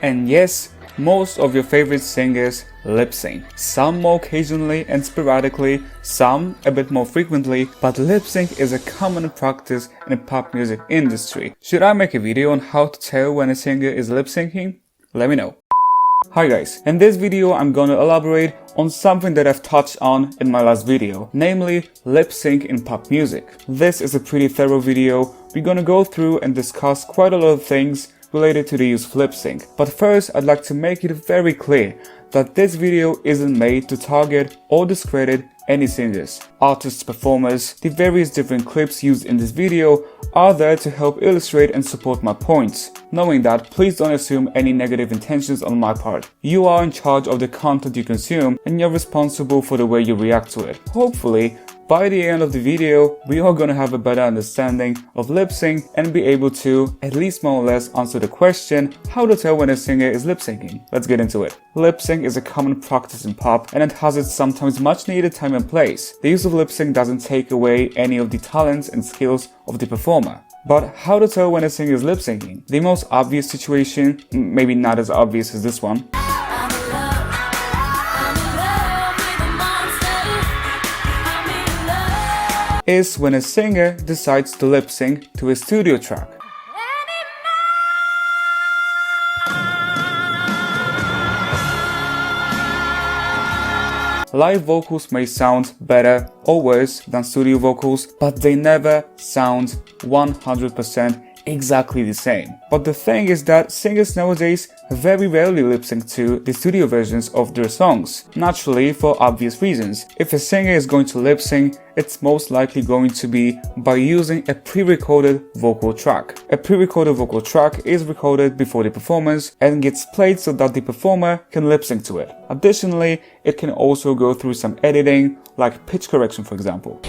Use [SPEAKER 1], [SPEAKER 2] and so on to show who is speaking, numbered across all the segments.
[SPEAKER 1] And yes, most of your favorite singers lip sync. Some more occasionally and sporadically, some a bit more frequently, but lip sync is a common practice in the pop music industry. Should I make a video on how to tell when a singer is lip syncing? Let me know. Hi guys, in this video I'm gonna elaborate on something that I've touched on in my last video, namely lip sync in pop music. This is a pretty thorough video. We're gonna go through and discuss quite a lot of things related to the use of lip sync. But first, I'd like to make it very clear that this video isn't made to target or discredit any singers, artists, performers. The various different clips used in this video are there to help illustrate and support my points. Knowing that, please don't assume any negative intentions on my part. You are in charge of the content you consume and you're responsible for the way you react to it. Hopefully, by the end of the video, we are gonna have a better understanding of lip sync and be able to, at least more or less, answer the question, how to tell when a singer is lip syncing. Let's get into it. Lip sync is a common practice in pop and it has its sometimes much needed time and place. The use of lip sync doesn't take away any of the talents and skills of the performer. But how to tell when a singer is lip syncing? The most obvious situation, maybe not as obvious as this one, is when a singer decides to lip sync to a studio track. Live vocals may sound better or worse than studio vocals, but they never sound 100% exactly the same. But the thing is that singers nowadays very rarely lip sync to the studio versions of their songs. Naturally, for obvious reasons. If a singer is going to lip sync, it's most likely going to be by using a pre-recorded vocal track. A pre-recorded vocal track is recorded before the performance and gets played so that the performer can lip sync to it. Additionally, it can also go through some editing, like pitch correction for example.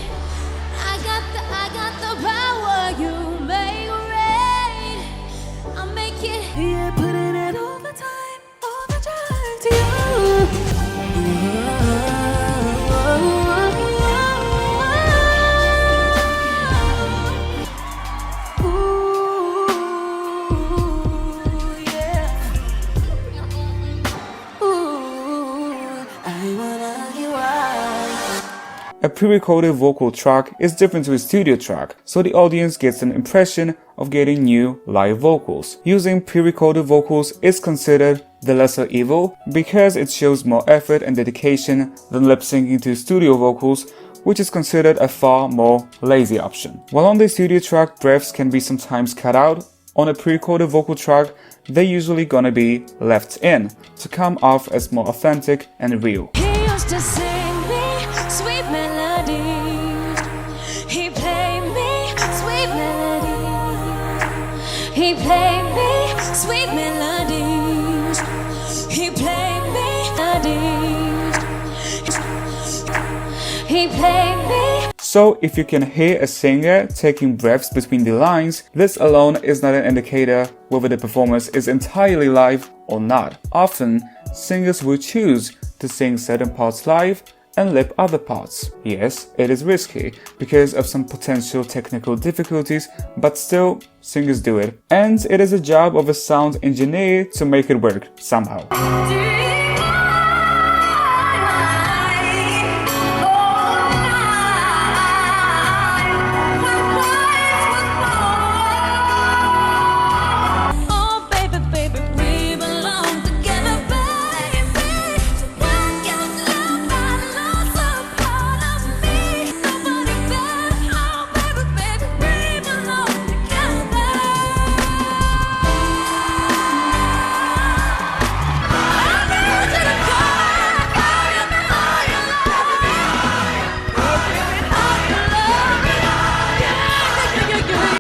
[SPEAKER 1] A pre-recorded vocal track is different to a studio track, so the audience gets an impression of getting new live vocals. Using pre-recorded vocals is considered the lesser evil because it shows more effort and dedication than lip syncing to studio vocals, which is considered a far more lazy option. While on the studio track, breaths can be sometimes cut out, on a pre-recorded vocal track, they're usually gonna be left in to come off as more authentic and real.
[SPEAKER 2] He used to sing me sweet melodies. He played me sweet melodies. He played me sweet melodies. He played me melodies. He played me.
[SPEAKER 1] So if you can hear a singer taking breaths between the lines, this alone is not an indicator whether the performance is entirely live or not. Often, singers will choose to sing certain parts live and lip other parts. Yes, it is risky because of some potential technical difficulties, but still, singers do it. And it is a job of a sound engineer to make it work somehow.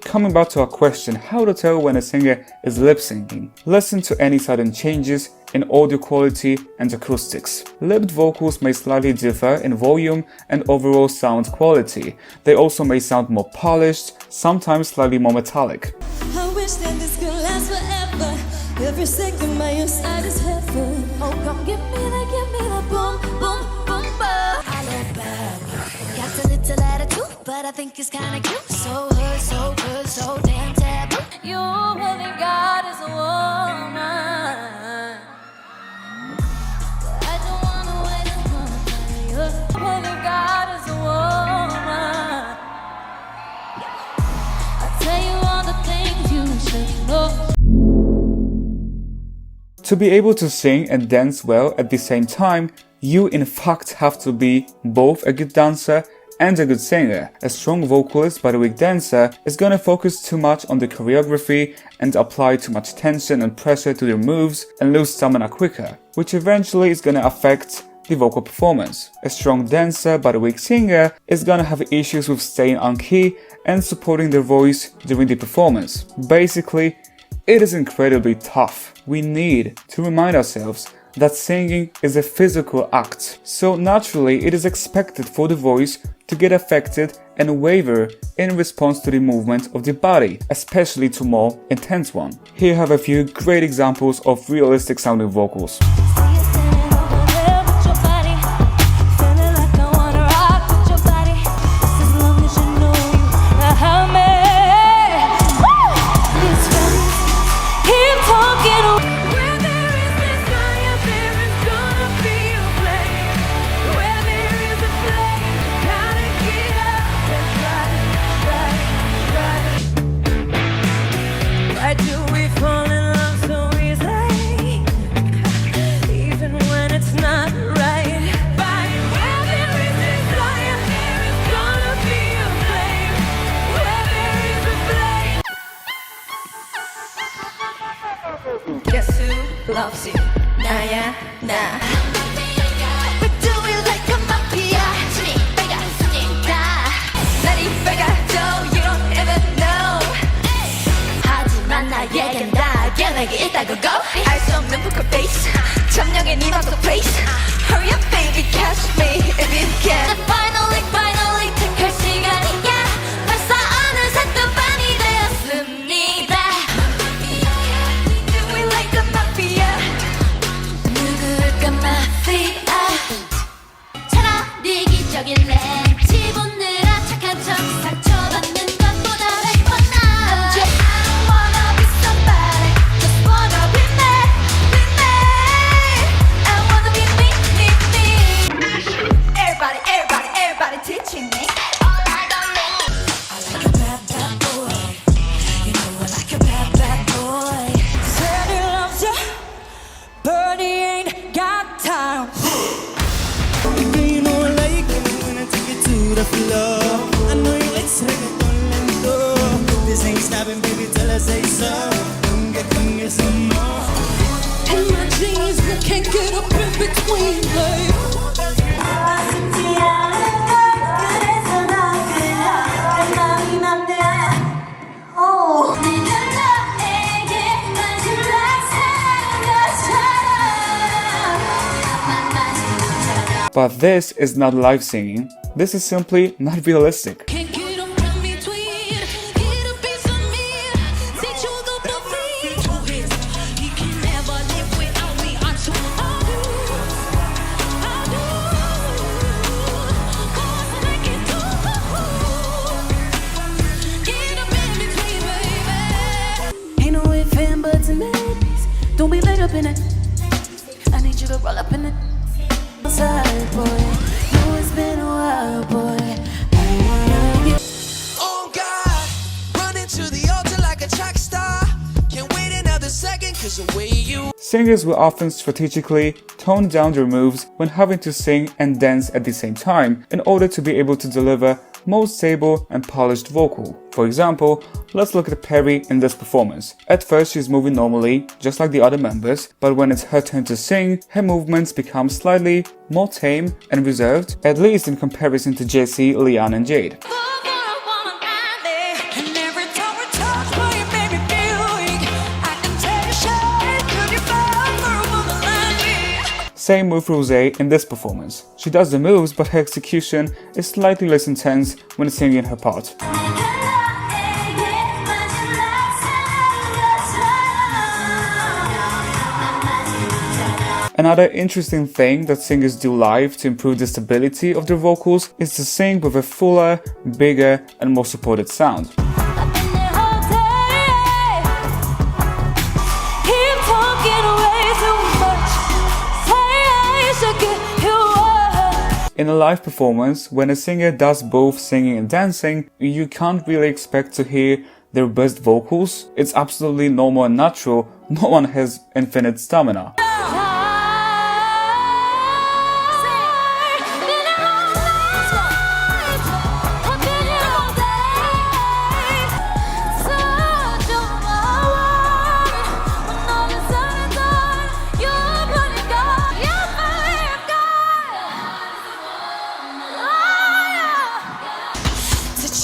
[SPEAKER 1] Coming back to our question, how to tell when a singer is lip syncing. Listen to any sudden changes in audio quality and acoustics. Lipped vocals may slightly differ in volume and overall sound quality. They also may sound more polished, sometimes slightly more metallic.
[SPEAKER 2] I wish that this could last forever. Every second by your side is heaven. Oh, come give me the boom, boom, boom, boom. I look bad. Got a little attitude, but I think it's kinda cute. So hood, so damn taboo. You really got is a woman.
[SPEAKER 1] To be able to sing and dance well at the same time, you in fact have to be both a good dancer and a good singer. A strong vocalist but a weak dancer is gonna focus too much on the choreography and apply too much tension and pressure to their moves and lose stamina quicker, which eventually is gonna affect the vocal performance. A strong dancer but a weak singer is gonna have issues with staying on key and supporting their voice during the performance. Basically, it is incredibly tough. We need to remind ourselves that singing is a physical act, so naturally it is expected for the voice to get affected and waver in response to the movement of the body, especially to more intense one. Here I have a few great examples of realistic sounding vocals.
[SPEAKER 2] Guess who loves you? 나야 나. We do it like a mafia. 스니퍼가 스니까. 날이 밝아져 you don't ever know. 하지만 나에겐 다 계획이 있다고 go. 알 수 없는 poker face. 점령의 네 맘속 place. Hurry up baby catch me if you can. Finally 택할 시간이야. 벌써 어느새 또 밤이 되었습니다. 차라리 기적일래 집어넣으라 착한 척 상처받는 것보다 100번 나아 I don't wanna be somebody just wanna be me be me I wanna be me Everybody teaching me all I don't know I like a bad boy You know I like a bad boy Said he loves you but he ain't got time.
[SPEAKER 3] You know I like it when I take it to the floor. I know you like reggaeton lento. This ain't stopping, baby, till I say so. Come get some more.
[SPEAKER 2] And my jeans, I can't get up in between, babe.
[SPEAKER 1] But this is not live singing. This is simply not realistic.
[SPEAKER 2] Can't get up in between. Get a piece of me. Say you go to free. He can never live without me until I do. Cause I can do. Get up in between, baby. Ain't no ifs and buts and maybes. Don't be laid up in it. I need you to roll up in it. Side boy, know it's been a while, boy.
[SPEAKER 3] Oh God, running to the altar like a track star. Can't wait another second, cause the way you
[SPEAKER 1] Singers will often strategically tone down their moves when having to sing and dance at the same time in order to be able to deliver more stable and polished vocal. For example, let's look at Perry in this performance. At first she's moving normally, just like the other members, but when it's her turn to sing, her movements become slightly more tame and reserved, at least in comparison to Jessie, Leanne and Jade. Same with Rosé in this performance. She does the moves, but her execution is slightly less intense when singing her part. Another interesting thing that singers do live to improve the stability of their vocals is to sing with a fuller, bigger, and more supported sound. In a live performance, when a singer does both singing and dancing, you can't really expect to hear their best vocals, it's absolutely normal and natural. No one has infinite stamina.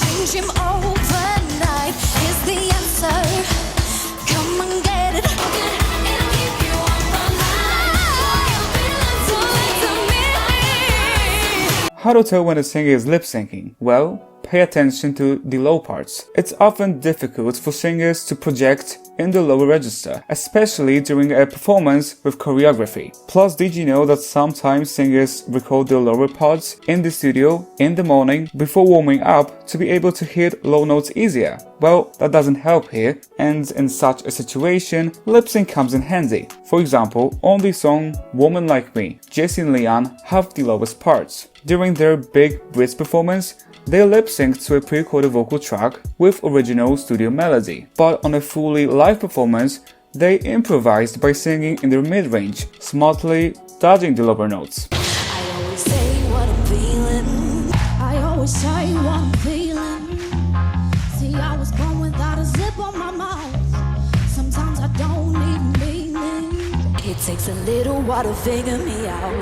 [SPEAKER 2] Change him overnight is the answer. Come and get it. It'll keep you on the line.
[SPEAKER 1] How to tell when a singer is lip syncing? Well, pay attention to the low parts. It's often difficult for singers to project in the lower register, especially during a performance with choreography. Plus, did you know that sometimes singers record their lower parts in the studio in the morning before warming up to be able to hit low notes easier? Well, that doesn't help here, and in such a situation, lip sync comes in handy. For example, on the song Woman Like Me, Jessie and Leanne have the lowest parts. During their big Brits performance, they lip-synced to a pre-recorded vocal track with original studio melody, but on a fully live performance, they improvised by singing in their mid-range, smartly dodging the lower notes.
[SPEAKER 2] I always say what I'm feeling. I always say what I'm feeling. See, I was born without a zip on my mouth. Sometimes I don't even mean it. It takes a little while to figure me out.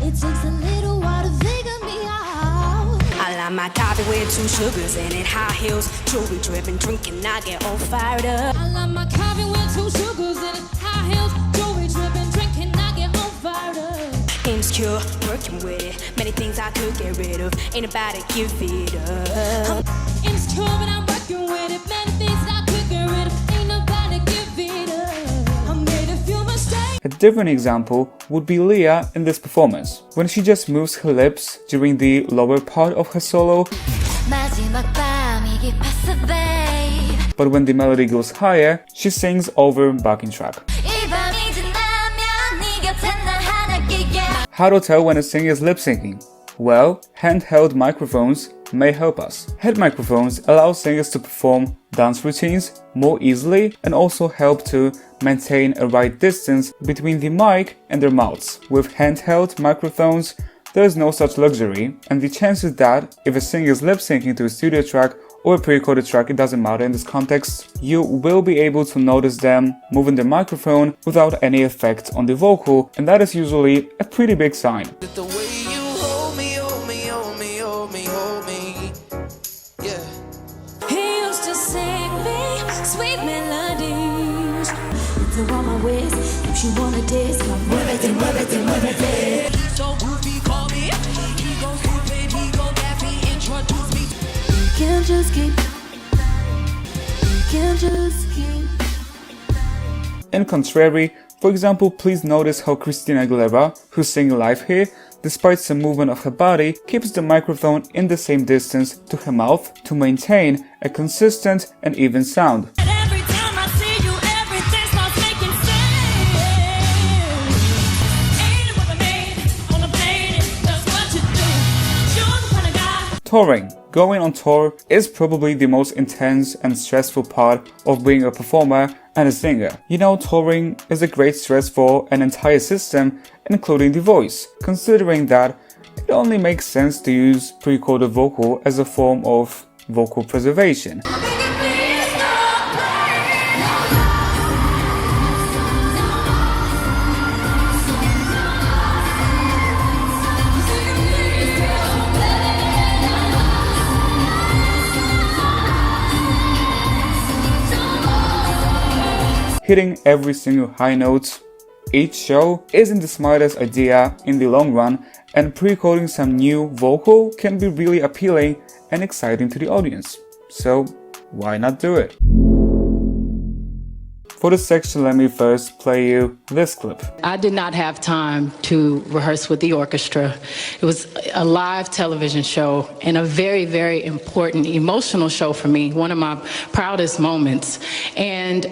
[SPEAKER 2] It takes a little while to figure me out. I like my coffee with 2 sugars in it, high heels, jewelry dripping, drinking, I get all fired up. I like my coffee with 2 sugars in it, high heels, jewelry dripping, drinking, I get all fired up. Insecure, working with it, many things I could get rid of, ain't about to give it up. I'm insecure, but I'm working with it, many things I could get rid of, ain't about to give it up. I made a few mistakes.
[SPEAKER 1] A different example would be Leah in this performance, when she just moves her lips during the lower part of her solo, but when the melody goes higher, she sings over backing track. How to tell when a singer is lip syncing? Well, handheld microphones may help us. Head microphones allow singers to perform dance routines more easily and also help to maintain a right distance between the mic and their mouths. With handheld microphones, there is no such luxury, and the chances that if a singer is lip syncing to a studio track or a pre-recorded track, it doesn't matter in this context, you will be able to notice them moving their microphone without any effect on the vocal, and that is usually a pretty big sign.
[SPEAKER 3] The way you hold me, hold me, hold me, hold me, hold me. Yeah.
[SPEAKER 2] He used to sing me sweet melodies. It's around my waist, if you wanna dance, muévete, muévete, muévete.
[SPEAKER 3] So groovy, call me. He gon' stupid, he gon' daffy, introduce me.
[SPEAKER 2] You can't just keep. You can't just keep.
[SPEAKER 1] In contrary, for example, please notice how Christina Aguilera, who's singing live here, despite some movement of her body, keeps the microphone in the same distance to her mouth to maintain a consistent and even sound.
[SPEAKER 2] Every time I see you, everything starts making sense. Ain't what I made on the plane, that's what you do. You're the kind of guy.
[SPEAKER 1] Touring. Going on tour is probably the most intense and stressful part of being a performer and a singer. You know, touring is a great stress for an entire system, including the voice, considering that it only makes sense to use pre-recorded vocal as a form of vocal preservation. Hitting every single high note each show isn't the smartest idea in the long run, and pre-recording some new vocal can be really appealing and exciting to the audience. So why not do it? For this section, let me first play you this clip.
[SPEAKER 4] I did not have time to rehearse with the orchestra. It was a live television show and a very, very important, emotional show for me, one of my proudest moments. And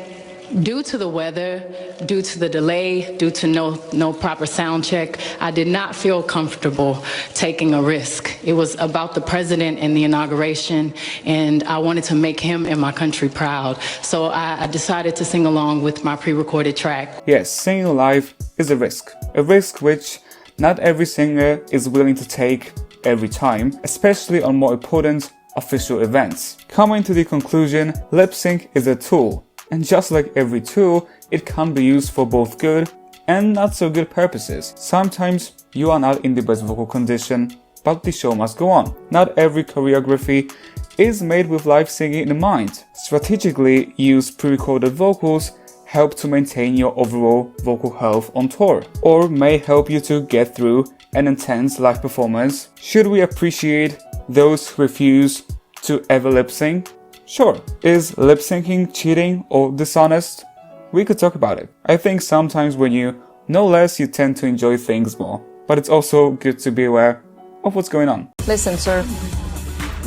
[SPEAKER 4] due to the weather, due to the delay, due to no proper sound check, I did not feel comfortable taking a risk. It was about the president and the inauguration, and I wanted to make him and my country proud. So I decided to sing along with my pre-recorded track.
[SPEAKER 1] Yes, singing live is a risk which not every singer is willing to take every time, especially on more important official events. Coming to the conclusion, lip sync is a tool, and just like every tool, it can be used for both good and not so good purposes. Sometimes you are not in the best vocal condition, but the show must go on. Not every choreography is made with live singing in mind. Strategically used pre-recorded vocals help to maintain your overall vocal health on tour, or may help you to get through an intense live performance. Should we appreciate those who refuse to ever lip sync? Sure. Is lip syncing cheating or dishonest? We could talk about it. I think sometimes when you know less, you tend to enjoy things more. But it's also good to be aware of what's going on.
[SPEAKER 5] Listen, sir,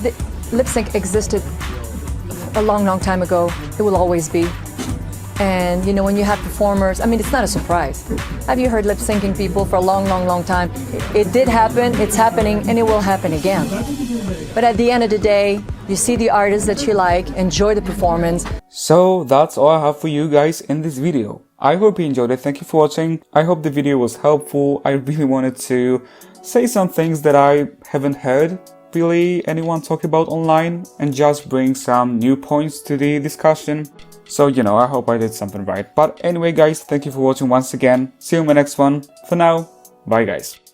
[SPEAKER 5] the lip sync existed a long time ago. It will always be. And you know, when you have performers, I mean, it's not a surprise. Have you heard lip syncing people for a long time? It did happen, it's happening, and it will happen again. But at the end of the day, you see the artist that you like, enjoy the performance.
[SPEAKER 1] So that's all I have for you guys in this video. I hope you enjoyed it. Thank you for watching. I hope the video was helpful. I really wanted to say some things that I haven't heard really anyone talk about online and just bring some new points to the discussion. So, you know, I hope I did something right. But anyway, guys, thank you for watching once again. See you in my next one. For now, bye guys.